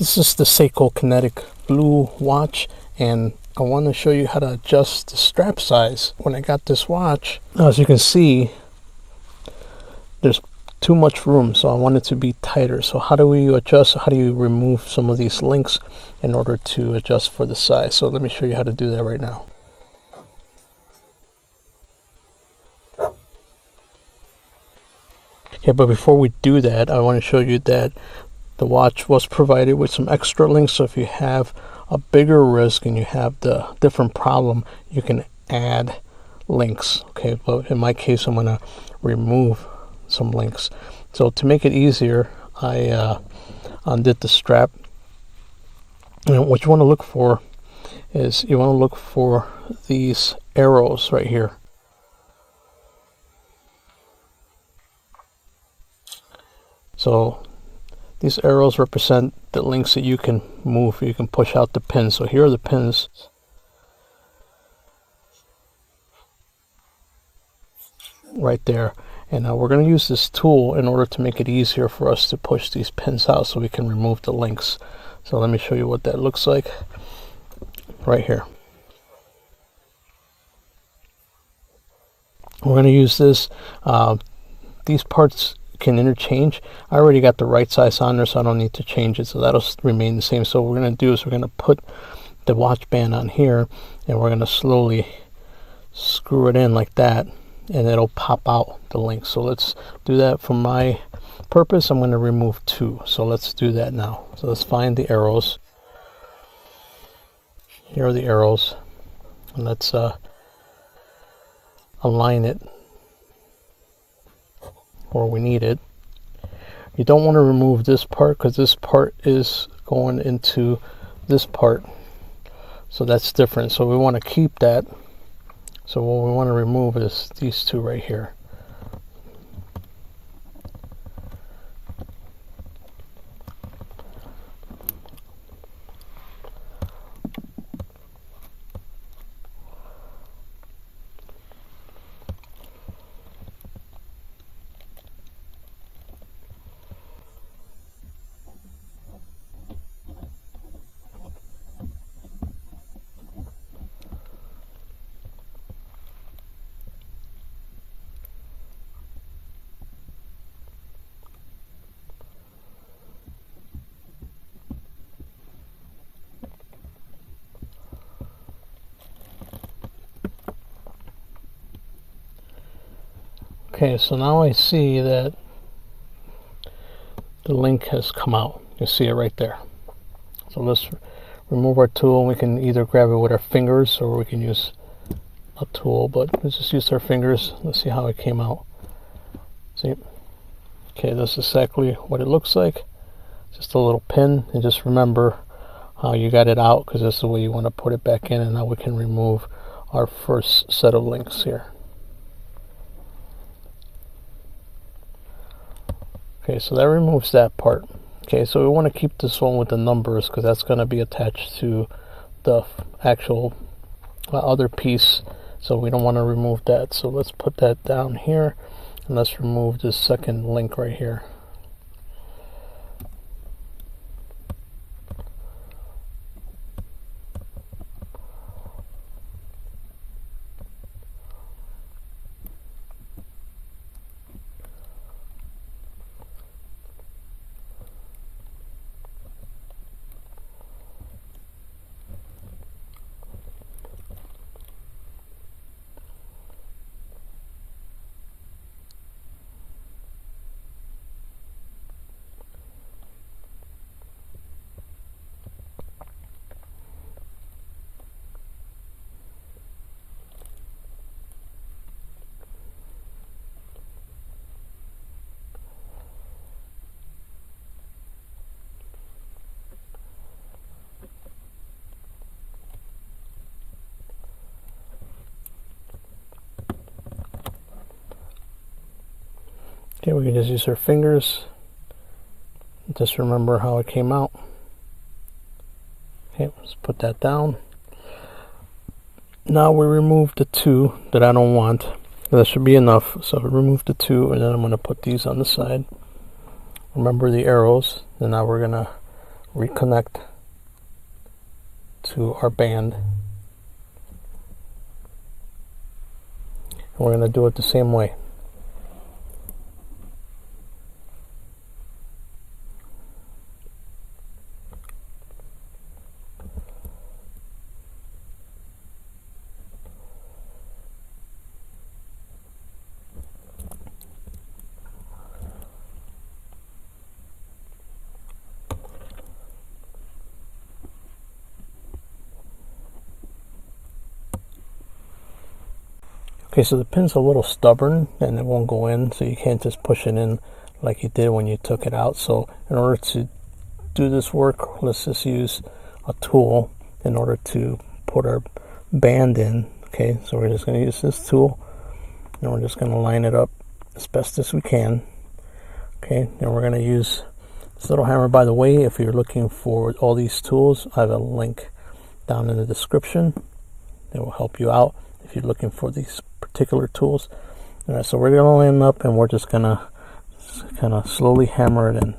This is the Seiko Kinetic Blue watch, and I want to show you how to adjust the strap size. When I got this watch, as you can see, there's too much room, so I want it to be tighter. So how do we adjust? How do you remove some of these links in order to adjust for the size? So let me show you how to do that right now. Okay, but before we do that, I want to show you that the watch was provided with some extra links. So if you have a bigger risk and you have the different problem, you can add links. Okay, but in my case, I'm going to remove some links. So to make it easier, I undid the strap. And what you want to look for is you want to look for these arrows right here. So these arrows represent the links that you can move. You can push out the pins. So here are the pins. Right there. And now we're going to use this tool in order to make it easier for us to push these pins out so we can remove the links. So let me show you what that looks like right here. We're going to use this. These parts can interchange. I already got the right size on there, so I don't need to change it, so that'll remain the same. So what we're going to do is we're going to put the watch band on here, and we're going to slowly screw it in like that, and it'll pop out the link. So let's do that. For my purpose, I'm going to remove 2, so let's do that now. So let's find the arrows. Here are the arrows, and let's align it where we need it. You don't want to remove this part because this part is going into this part, so that's different. So we want to keep that. So what we want to remove is these 2 right here. Okay, so now I see that the link has come out. You see it right there. So let's remove our tool. We can either grab it with our fingers or we can use a tool, but let's just use our fingers. Let's see how it came out. See? Okay, that's exactly what it looks like. Just a little pin, and just remember how you got it out, because that's the way you want to put it back in. And now we can remove our first set of links here. Okay, so that removes that part. Okay, so we want to keep this one with the numbers because that's going to be attached to the actual other piece. So we don't want to remove that. So let's put that down here, and let's remove this second link right here. Okay, we can just use our fingers. Just remember how it came out. Okay, let's put that down. Now we remove the 2 that I don't want. That should be enough. So remove the 2, and then I'm going to put these on the side. Remember the arrows. And now we're going to reconnect to our band. And we're going to do it the same way. Okay, so the pin's a little stubborn and it won't go in, so you can't just push it in like you did when you took it out. So in order to do this work, let's just use a tool in order to put our band in. Okay, so we're just going to use this tool and we're just going to line it up as best as we can. Okay, then we're going to use this little hammer. By the way, if you're looking for all these tools, I have a link down in the description that will help you out if you're looking for these particular tools. All right, so we're going to line up and we're just going to kind of slowly hammer it in.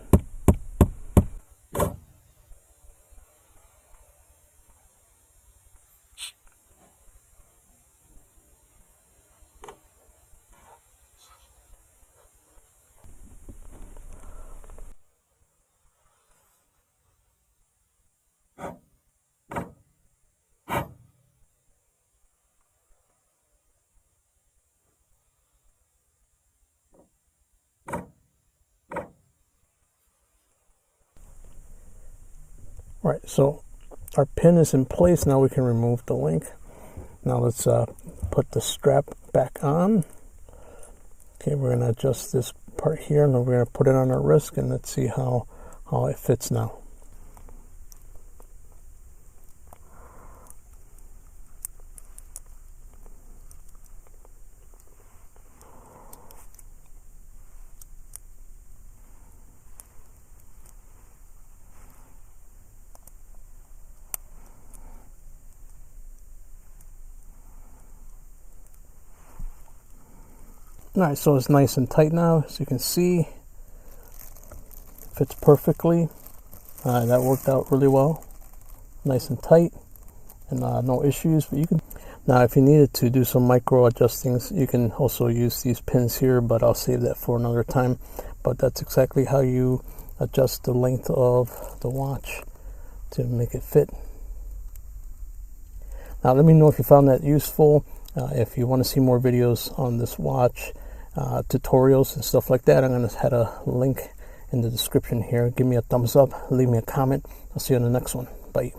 Right, so our pin is in place. Now we can remove the link. Now let's put the strap back on. Okay, we're going to adjust this part here and then we're going to put it on our wrist and let's see how it fits now. Alright, so it's nice and tight now, as you can see. Fits perfectly. That worked out really well. Nice and tight, and no issues. But you can now, if you needed to do some micro adjustings, you can also use these pins here, but I'll save that for another time. But that's exactly how you adjust the length of the watch to make it fit. Now, let me know if you found that useful. If you want to see more videos on this watch, tutorials and stuff like that, I'm going to have a link in the description here. Give me a thumbs up, leave me a comment. I'll see you on the next one. Bye.